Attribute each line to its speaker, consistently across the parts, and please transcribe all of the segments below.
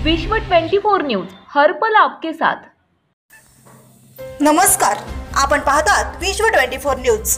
Speaker 1: विश्व 24 न्यूज हर पल आपके साथ।
Speaker 2: नमस्कार, आपण पाहतात विश्व 24 न्यूज।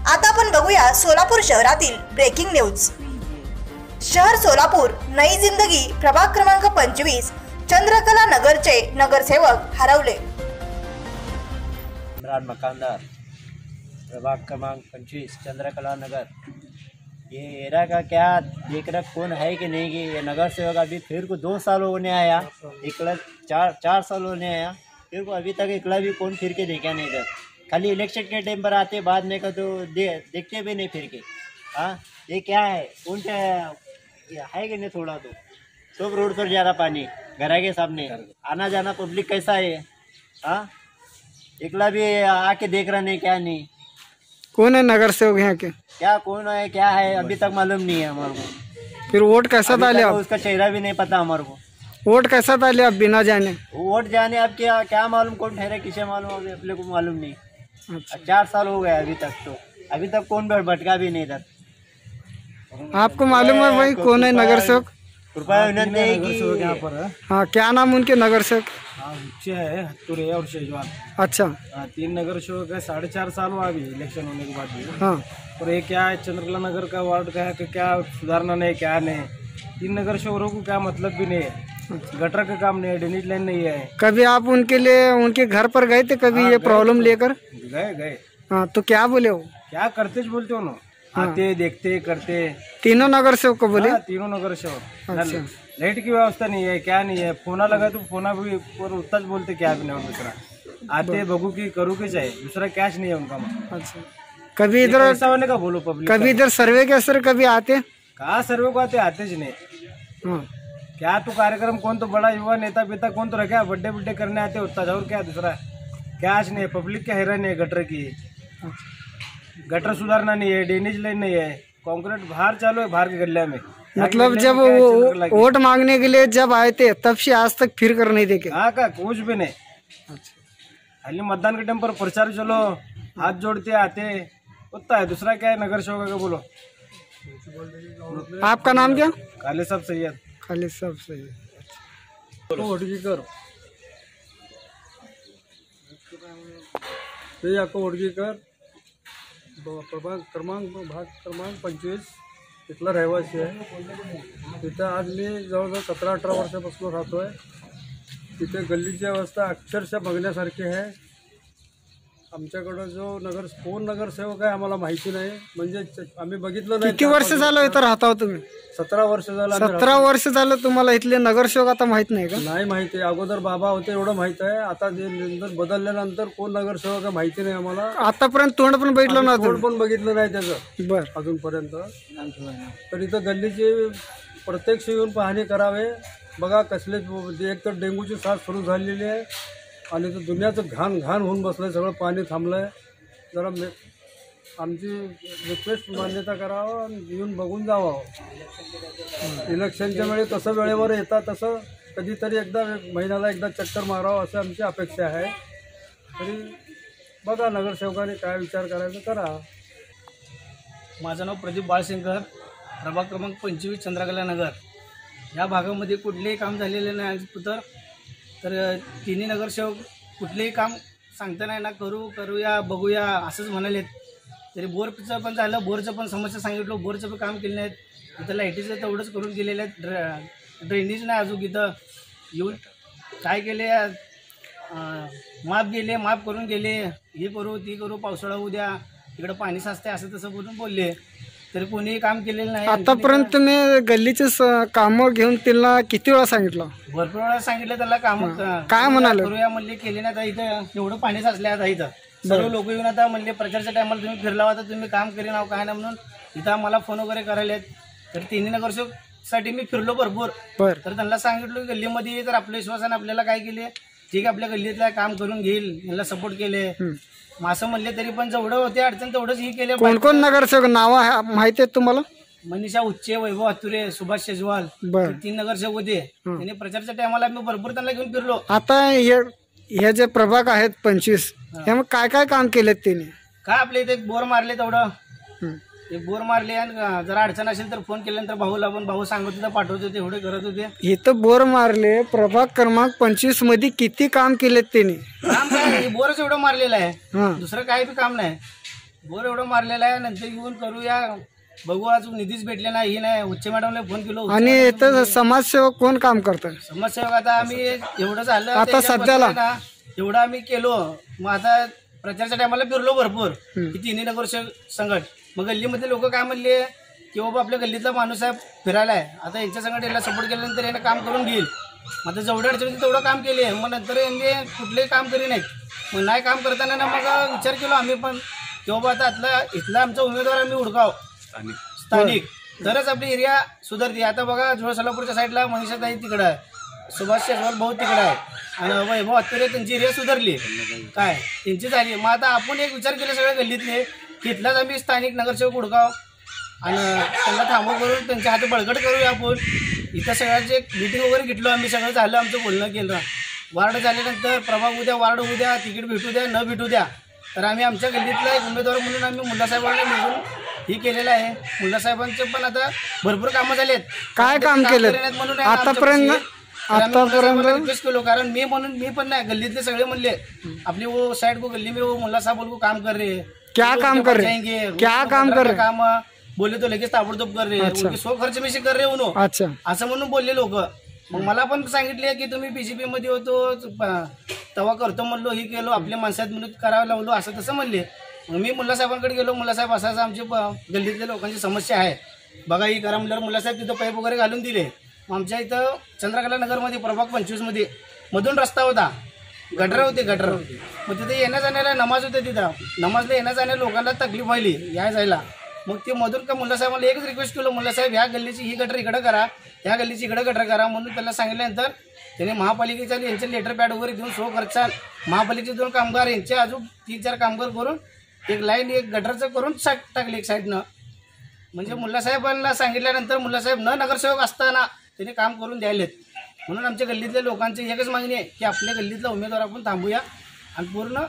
Speaker 2: आता आपण बघूया सोलापूर शहरातील ब्रेकिंग न्यूज। शहर सोलापूर नई जिंदगी प्रभाग क्रमांक 25 चंद्रकला नगरचे नगरसेवक हरवले।
Speaker 3: इमरान मकानदार प्रभाग क्रमांक 25 चंद्रकला नगर। ये एरा का क्या देख रहा कौन है कि नहीं कि ये नगर सेवक अभी फिर को 2 साल होने आया, इकला 4 साल होने आया, फिर को अभी तक इकला भी कौन फिर के देखा नहीं इधर। खाली इलेक्शन के टाइम पर आते, बाद में का तो देखते भी नहीं फिर के। हाँ, ये क्या है, कौन क्या है कि नहीं, थोड़ा तो सब रोड पर जा रहा पानी घर के सामने, आना जाना पब्लिक कैसा है। हाँ, इकला भी आके देख रहा नहीं, क्या नहीं।
Speaker 4: कौन है नगर सेवक यहाँ के?
Speaker 3: क्या कौन है क्या है अभी तक मालूम नहीं है हमारे को।
Speaker 4: फिर वोट कैसा डाले आप?
Speaker 3: उसका चेहरा भी नहीं पता हमारे को।
Speaker 4: वोट कैसा डाले आप बिना जाने?
Speaker 3: वोट जाने अब क्या मालूम कौन ठहरे, किसे मालूम, अभी अपने को मालूम नहीं।
Speaker 4: अच्छा।
Speaker 3: 4 साल हो गए अभी तक कौन भटका भी नहीं इधर।
Speaker 4: आपको मालूम है भाई कौन है नगर सेवक?
Speaker 3: कृपया विनंती है कि
Speaker 5: यहाँ पर है।
Speaker 4: हाँ, क्या नाम उनके नगर सेवक?
Speaker 5: उच्च है हत्तुरे और शेजवान।
Speaker 4: अच्छा।
Speaker 5: 3 नगर सेवक है, 4.5 साल हुआ अभी इलेक्शन होने के बाद भी।
Speaker 4: हाँ,
Speaker 5: और ये क्या है, चंद्रकला नगर का वार्ड का है कि क्या सुधारना नहीं, क्या नहीं। 3 नगर सेवकों को क्या मतलब भी नहीं है, गटर का काम नहीं है, ड्रेनेज लाइन नहीं है।
Speaker 4: कभी आप उनके लिए उनके घर पर गए थे कभी? ये प्रॉब्लम लेकर
Speaker 5: गए।
Speaker 4: हाँ, तो क्या बोले वो?
Speaker 5: क्या करते बोलते हो ना, आते देखते करते।
Speaker 4: तीनों नगर सेवक को बोले?
Speaker 5: तीनों नगर सेवक।
Speaker 4: अच्छा।
Speaker 5: लाइट की व्यवस्था नहीं है, क्या नहीं है। फोना लगा तो फोना भी उतना बोलते क्या भी नहीं। दूसरा आते बगू की करू की चाहिए, दूसरा कैश नहीं है उनका।
Speaker 4: अच्छा, कभी इधर
Speaker 5: ऐसा होने का बोलो पब्लिक।
Speaker 4: कभी इधर सर्वे के असर कभी आते?
Speaker 5: कहा सर्वे को आते ही नहीं।
Speaker 4: हाँ,
Speaker 5: क्या तो कार्यक्रम कौन तो बड़ा युवा नेता पिता कौन तो रखा, बर्थडे करने आते उतना, और क्या दूसरा कैश नहीं है। पब्लिक क्या हैरान है गटर की। गटर सुधारना नहीं है, ड्रेनेज लाइन नहीं है, कंक्रीट बाहर चालू है, बाहर के गलिया में।
Speaker 4: मतलब जब वोट मांगने के लिए जब आए थे तब से आज तक फिर कर नहीं देखे?
Speaker 5: हाँ, का कुछ भी नहीं। खाली मतदान के टाइम पर प्रचार चलो, हाथ जोड़ते आते उतना है, दूसरा क्या है नगर सेवक का बोलो।
Speaker 4: आपका नाम क्या?
Speaker 5: काले साहब सैयद।
Speaker 4: खाली सब सही।
Speaker 6: वडगीकर, वडगीकर भाग क्रमांक 25 इथला रहिवासी आहे। तिथं आज मी जवळजवळ 17-18 वर्षापासून राहतोय। तिथे गल्लीची अवस्था अक्षरशः बघण्यासारखी आहे। आमच्याकडं जो कोण नगरसेवक आहे आम्हाला माहिती नाही, म्हणजे आम्ही बघितलं नाही।
Speaker 4: किती वर्ष झालं इथं राहता तुम्ही?
Speaker 5: 17 वर्ष झालं।
Speaker 4: 17 वर्ष झालं तुम्हाला इथले नगरसेवक आता माहित नाही का?
Speaker 5: नाही माहिती, अगोदर बाबा होते एवढं माहित आहे, आता जे नंतर बदलल्यानंतर कोण नगरसेवक आहे माहिती नाही आम्हाला।
Speaker 4: आतापर्यंत तोंड पण बघितलं ना?
Speaker 5: तोंड पण बघितलं नाही त्याचं
Speaker 4: बर
Speaker 5: अजूनपर्यंत। तर इथं गल्लीची प्रत्यक्ष येऊन पाहणी करावे। बघा कसले, एक तर डेंग्यूची साथ सुरू झालेली आहे आणि तर दुनियाचं घाण होऊन बसलंय, सगळं पाणी थांबलंय। जरा आमची रिक्वेस्ट मान्यता करावं आणि येऊन बघून जावं। इलेक्शनच्या वेळी तसं वेळेवर येतात, तसं कधीतरी एकदा महिन्याला एकदा चक्कर मारावं असं आमची अपेक्षा आहे। तरी बघा नगरसेवकाने काय विचार करायचा करा।
Speaker 7: माझं नाव प्रदीप बाळशंकर, प्रभाग क्रमांक 25 चंद्रकला नगर। या भागामध्ये कुठलेही काम झालेलं नाही तर तिन्ही नगरसेवक कुठलेही काम सांगता नाही ना, करूया बघूया असंच म्हणाले। तरी बोरचं पण झालं, बोरचं पण समस्या सांगितलं, बोरचं पण काम केलं नाहीत। इथं लाईटीचं तेवढंच करून गेलेलं आहे, ड्रेनेज नाही अजून। इथं येऊन काय केले, माफ करून गेले, हे करू ती करू, पावसाळा होऊ द्या, इकडं पाणी साचते असं तसं बोलून बोलले, तरी कोणीही काम केलेलं नाही।
Speaker 4: आतापर्यंत तुम्ही गल्लीचे कामं घेऊन त्यांना किती वेळा सांगितलं?
Speaker 7: भरपूर वेळा सांगितलं त्याला काम
Speaker 4: काय म्हणाले?
Speaker 7: करूया म्हणले, केले नाही। इथं एवढं पाणी साचले आता, इथं सर्व लोक येऊन आता म्हणले प्रचारच्या टायमाला तुम्ही फिरला होता, तुम्ही काम करी नाव काय ना म्हणून इथं मला फोन वगैरे करायला। तर तिन्ही नगरसेवकसाठी मी फिरलो भरपूर। तर त्यांना सांगितलं गल्लीमध्ये तर आपल्या विश्वासाने आपल्याला काय केले, ठीक आहे आपल्या गल्लीतलं काम करून घेईल, यांना सपोर्ट केले असं म्हणले। तरी पण जेवढं होते अडचण तेवढंच ही केले।
Speaker 4: कोण कोण नगरसेवक नाव माहिती आहेत तुम्हाला?
Speaker 7: मनीषा उच्चे, वैभव हत्तुरे, सुभाष शेजवाल, 3 नगरसेवक होते। त्यांनी प्रचारच्या टायमाला मी भरपूर त्यांना घेऊन फिरलो।
Speaker 4: आता हे जे प्रभाग आहेत 25 यामध्ये काय काय काम केलेत त्यांनी?
Speaker 7: काय आपल्या इथे बोर मारले तेवढं, एक बोर मारले आणि जरा अडचण असेल तर फोन केल्यानंतर भाऊला पण भाऊ सांगत होता, पाठवत होते, एवढे करत होते.
Speaker 4: इथं बोर मारले. प्रभाग क्रमांक 25 मध्ये किती काम केलेत त्यांनी?
Speaker 7: काम काय, बोरच एवढं मारलेलं आहे,
Speaker 4: हा.
Speaker 7: दुसरं काही बी काम नाही. बोर एवढं मारलेलं आहे. नंतर येऊन करूया, बघू, आज निधीच भेटले नाही, ही नाही. उच्च मॅडमला फोन केलो.
Speaker 4: आणि इथं समाजसेवक कोण काम करतात?
Speaker 7: समाजसेवक आता आम्ही एवढं झालं
Speaker 4: आता सध्याला?
Speaker 7: ना, एवढं आम्ही केलो. मग आता प्रचारच्या टायमाला फिरलो भरपूर, की तिन्ही नगरसेवक संघट. मग गल्लीमध्ये लोक काय म्हणले की बाबा आपल्या गल्लीतला माणूस आहे, फिरायला आहे, आता यांच्या संघट याला सपोर्ट केल्यानंतर यानं काम करून घेईल. मग आता जेवढ्या अडचणी तेवढं काम केले. मग नंतर यांनी कुठलेही काम करी नाहीत. मग नाही काम करताना ना मग विचार केलो आम्ही पण की बाबा आता इथला आमचा उमेदवार आम्ही हुडकाव स्थानिक, तरच आपली एरिया सुधारते. आता बघा जोळ सोलापूरच्या साईडला मनीषाताई तिकडं आहे, सुभाष शेजवाल भाऊ तिकडं आहे, आणि वैभव अत्तरे त्यांची एरिया सुधारली काय त्यांची झाली. मग आता आपण एक विचार केला सगळ्या गल्लीतले, तिथलाच आम्ही स्थानिक नगरसेवक हुडकाव आणि त्यांना थांबव करून त्यांच्या हात बळकट करूया आपण. इथं सगळ्यांचे मीटिंग वगैरे घेतलो आम्ही, सगळं झालं, आमचं बोलणं केलं. वार्ड झाल्यानंतर प्रभाग उद्या, वार्ड उद्या, तिकीट भेटू द्या न भेटू द्या, तर आम्ही आमच्या गल्लीतला एक उमेदवार म्हणून आम्ही मुल्लासाहेबांना निवडून ही केलेलं आहे. मुल्लासाहेबांचे पण आता भरपूर कामं झालेत.
Speaker 4: काय काम केलं
Speaker 7: म्हणून
Speaker 4: आतापर्यंत?
Speaker 7: रिक्वेस्ट केलो, कारण मी पण नाही, गल्लीतले सगळे म्हणले आपली वो साइड को गल्ली में वो मुल्ला साहब को काम कर रहे,
Speaker 4: क्या काम कर रहे, क्या काम कर रहे,
Speaker 7: काम बोले तो लगेच ताबडतोब कर रहे, उनके सो खर्च में से कर रहे उन्होंने.
Speaker 4: अच्छा,
Speaker 7: असं म्हणून बोलले लोक. मग मला पण सांगितले की तुम्ही बीजेपी मध्ये होतो तेव्हा करतो म्हणलो, ही केलो, आपल्या माणसात म्हणून करावं लावलो, असं तसं म्हणले. मग मी मुल्ला साहेबांकडे गेलो. मुल्ला साहेब असं आमची गल्लीतल्या लोकांची समस्या आहे, बघा ही करा म्हणल्यावर मुल्ला साहेब तिथं पाईप वगैरे घालून दिले. आमच्या इथं चंद्रकला नगरमध्ये प्रभाग 25 मध्ये मधून रस्ता होता, गटर होते, गटर. मग तिथे येण्या जाण्याला नमाज होते, तिथं नमाजला येण्या जाण्या लोकांना तकलीफ व्हायली या जायला. मग ते मधून का मुल्ला साहेबांना एकच रिक्वेस्ट केलं, मुल्ला साहेब ह्या गल्लीची ही गटर इकडं करा, ह्या गल्लीची इकडं गटर करा म्हणून त्याला सांगितल्यानंतर त्याने महापालिकेचा यांचे लेटर पॅड वगैरे देऊन सो खर्चाल महापालिकेचे 2 कामगार यांचे अजून 3-4 कामगार करून एक लाईन एक गटरचं करून टाकले एक साईडनं. म्हणजे मुल्ला साहेबांना सांगितल्यानंतर मुल्ला साहेब न नगरसेवक असताना त्याने काम करून द्यायलेत. म्हणून आमच्या गल्लीतल्या लोकांची एकच मागणी आहे की आपल्या गल्लीतला उमेदवार आपण थांबूया आणि पूर्ण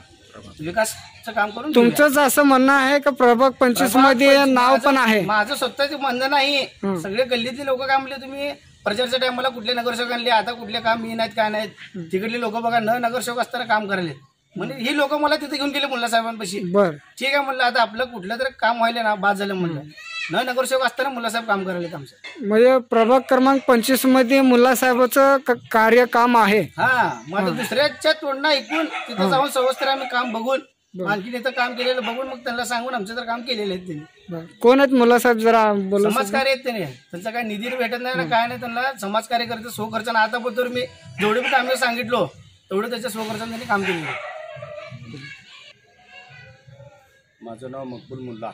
Speaker 7: विकासचं काम करून.
Speaker 4: तुमचं असं म्हणणं आहे का प्रभाग 25 मध्ये नाव पण आहे?
Speaker 7: माझं स्वतःचं म्हणणं नाही, सगळे गल्लीतले लोक काय म्हणले तुम्ही प्रचारच्या टायमाला कुठले नगरसेवक आणले, आता कुठले काम मी नाहीत काय नाहीत, तिकडले लोक बघा न नगरसेवक असताना काम करायले. म्हणजे ही लोक मला तिथे घेऊन गेले मुल्ला साहेबांपाशी. ठीक आहे म्हणलं, आता आपलं कुठलं तरी काम व्हायला ना बाद झालं म्हणलं, न नगरसेवक असताना मुल्ला साहेब काम करायला आमचं.
Speaker 4: म्हणजे प्रभाग क्रमांक 25 मध्ये मुल्ला साहेबाचं कार्य काम आहे.
Speaker 7: हा, मग दुसऱ्याच्या तोंडणं ऐकून तिथं जाऊन सवस्तर आम्ही काम बघून आणखी तिथं काम केलेलं बघून मग त्यांना सांगून आमचं तर काम केलेलं आहे त्यांनी.
Speaker 4: कोण आहेत मुल्ला साहेब जरा बोला?
Speaker 7: समाजकार्य आहेत त्याने, त्यांचा काय निधी भेटत नाही ना काय नाही, त्यांना समाजकार्य करतं सो खर्चानं. आता पण मी जेवढे पण कामी सांगितलो तेवढं त्याच्या सो खर्चानं त्यांनी काम केलेलं.
Speaker 8: माझं नाव मकबूल मुल्ला,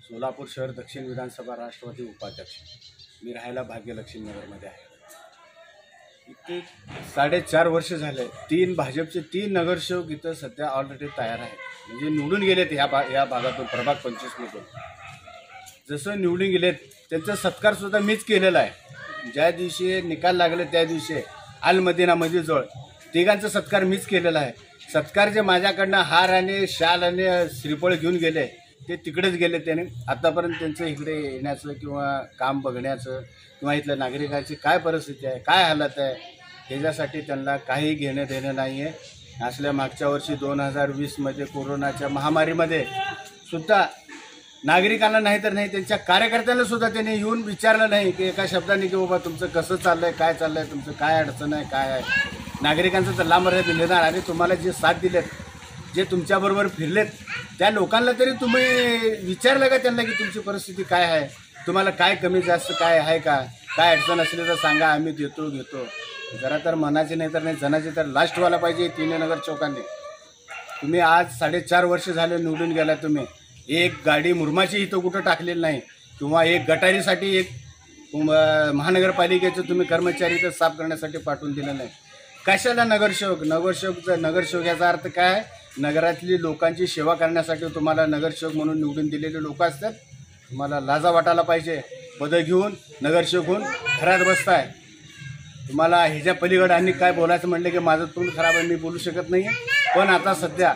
Speaker 8: सोलापूर शहर दक्षिण विधानसभा राष्ट्रवादी उपाध्यक्ष. मी राहायला भाग्यलक्ष्मी नगरमध्ये आहे. इथे 4.5 वर्ष झाले. 3 भाजपचे 3 नगरसेवक इथं सध्या ऑलरेडी तयार आहेत, म्हणजे निवडून गेलेत या भागातून प्रभाग 25 मधून. जसं निवडून गेलेत त्यांचा सत्कार सुद्धा मीच केलेला आहे. ज्या दिवशी निकाल लागले त्या दिवशी अल-मदीना मस्जिदजवळ तिघांचा सत्कार मीच केलेला आहे. सत्कार जे माझ्याकडनं हार आणि शाल आणि श्रीफळ घेऊन गेले ते तिकडेच गेले. त्याने आतापर्यंत त्यांचं इकडे येण्याचं किंवा काम बघण्याचं किंवा इथल्या नागरिकांची काय परिस्थिती आहे, काय हालत आहे, ह्याच्यासाठी त्यांना काही घेणं देणं नाही आहे. असल्या मागच्या वर्षी 2020मध्ये कोरोनाच्या महामारीमध्ये सुद्धा नागरिकांना नाही तर नाही त्यांच्या कार्यकर्त्यांना सुद्धा त्यांनी येऊन विचारलं नाही की एका शब्दाने की बाबा तुमचं कसं चाललंय, काय चाललंय, तुमचं काय अडचण आहे, काय आहे. नागरिकांचं तर लांब निदान आणि तुम्हाला जे साथ दिलेत, जे तुमच्याबरोबर फिरलेत त्या लोकांना तरी तुम्ही विचारलं का त्यांना की तुमची परिस्थिती काय आहे, तुम्हाला काय कमी जास्त काय आहे का, काय अडचण असली तर सांगा, आम्ही देतो घेतो. जरा तर मनाचे नाही तर नाही जनाचे तर लास्ट व्हायला पाहिजे. 3 नगर चौकांनी तुम्ही आज 4.5 वर्ष झाले निवडून गेला. तुम्ही एक गाडी मुरमाची इथं कुठं टाकलेली नाही किंवा एक गटारीसाठी एक महानगरपालिकेचं तुम्ही कर्मचारी इथं साफ करण्यासाठी पाठवून दिलं नाही. कशाला नगरसेवक याचा अर्थ काय? नगरातली लोकांची सेवा करण्यासाठी तुम्हाला नगरसेवक म्हणून निवडून दिलेले लोक असतात. तुम्हाला लाजा वाटायला पाहिजे. पदं घेऊन नगरसेवक होऊन घरात बसताय. तुम्हाला ह्याच्या पलीकडे आणि काय बोलायचं म्हटलं की माझं तोंड खराब आहे, मी बोलू शकत नाही आहे. पण आता सध्या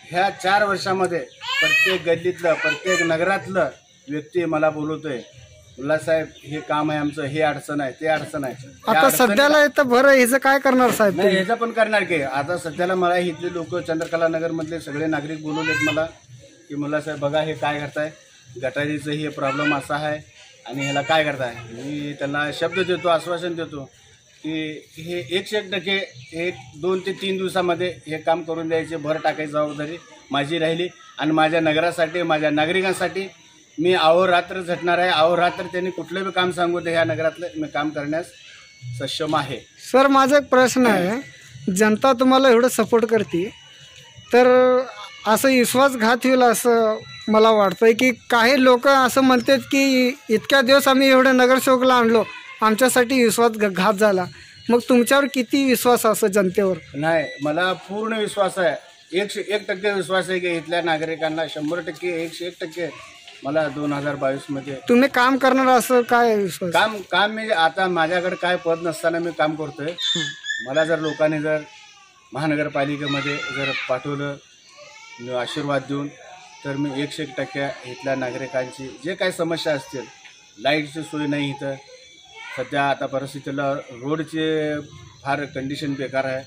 Speaker 8: ह्या 4 वर्षामध्ये प्रत्येक गल्लीतलं प्रत्येक नगरातलं व्यक्ती मला बोलवतोय, मुल्लासाहेब हे काम आहे आमचं, हे अडचण आहे, ते अडचण आहे. त्या
Speaker 4: आता
Speaker 8: अडचणी-
Speaker 4: सध्याला इथं बरं ह्याचं काय करणार साहेब
Speaker 8: नाही
Speaker 4: तुम्ही?
Speaker 8: ह्याचं पण करणार की. आता सध्याला मला इथले लोक चंद्रकला नगरमधले सगळे नागरिक बोलवलेत मला की मुल्लासाहेब बघा हे काय करताय, गटारीचं हे प्रॉब्लेम असा आहे आणि ह्याला काय करताय. मी त्यांना शब्द देतो, आश्वासन देतो की हे 100% 2 ते 3 दिवसामध्ये हे काम करून द्यायचे, भर टाकायची जबाबदारी माझी राहिली आणि माझ्या नगरासाठी, माझ्या नागरिकांसाठी मी अहोरात्र झटणार आहे. अहोरात्र त्यांनी कुठलं बी काम सांगू दे ह्या नगरातलं, मी काम करण्यास सक्षम आहे.
Speaker 4: सर माझा एक प्रश्न आहे, जनता तुम्हाला एवढं सपोर्ट करते तर असं विश्वासघात होईल असं मला वाटतंय की काही लोक असं म्हणतात की इतक्या दिवस आम्ही एवढं नगरसेवकला आणलो, आमच्यासाठी विश्वासघात झाला. मग तुमच्यावर किती विश्वास असं जनतेवर?
Speaker 8: नाही, मला पूर्ण विश्वास आहे, 101% विश्वास आहे की इथल्या नागरिकांना 100%, 101% मला 2022
Speaker 4: तुम्ही काम करणार असं काय विश्वास?
Speaker 8: काम मी आता माझ्याकडे काय पद नसताना मी काम करतोय. मला जर लोकांनी जर महानगरपालिकेमध्ये जर पाठवलं आशीर्वाद देऊन तर मी 101% इथल्या नागरिकांची जे काही समस्या असतील, लाईटची सोय नाही इथं सध्या, आता परिस्थितीला रोडचे फार कंडिशन बेकार आहे,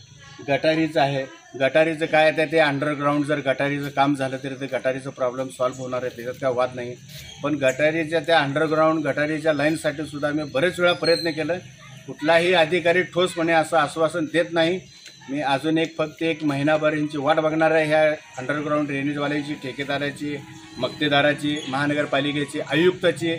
Speaker 8: गटारीचं आहे, गटारीचं काय आहे ते अंडरग्राऊंड जर गटारीचं काम झालं तरी ते गटारीचं प्रॉब्लेम सॉल्व्ह होणार आहे, त्याच्यात काय वाद नाही. पण गटारीच्या त्या अंडरग्राऊंड गटारीच्या लाईनसाठी सुद्धा मी बरेच वेळा प्रयत्न केलं, कुठलाही अधिकारी ठोसपणे असं आश्वासन देत नाही. मी अजून फक्त 1 महिनाभर यांची वाट बघणार आहे, ह्या अंडरग्राऊंड ड्रेनेजवाल्याची, ठेकेदाराची, मक्तेदाराची, महानगरपालिकेची, आयुक्ताची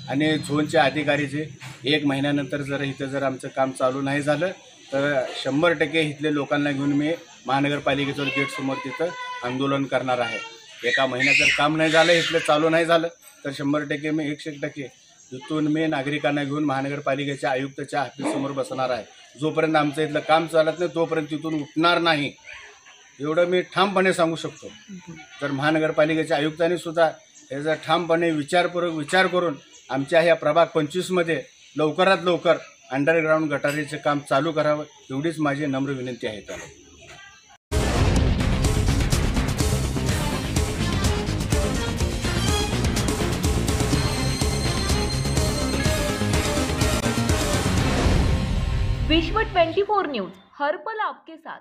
Speaker 8: आणि झोनच्या अधिकारीची. 1 महिन्यानंतर जर इथं जर आमचं काम चालू नाही झालं तर 100% इथले लोकांना घेऊन मी महानगरपालिकेच्या गेटसमोर तिथं आंदोलन करणार आहे. 1 महिन्यात जर काम नाही झालं, इथलं चालू नाही झालं तर 100% मी 101% इथून मी नागरिकांना घेऊन महानगरपालिकेच्या आयुक्ताच्या ऑफिससमोर बसणार आहे. जोपर्यंत आमचं इथलं काम चालत नाही तोपर्यंत तिथून उठणार नाही, एवढं मी ठामपणे सांगू शकतो. तर महानगरपालिकेच्या आयुक्तांनी सुद्धा याचा ठामपणे विचारपूर्वक विचार करून आमच्या ह्या प्रभाग 25मध्ये लवकरात लवकर अंडरग्राऊंड गटारीचे काम चालू करावं, एवढीच माझी नम्र विनंती आहे त्याला.
Speaker 1: विश्व 24 न्यूज हर पल आपके साथ.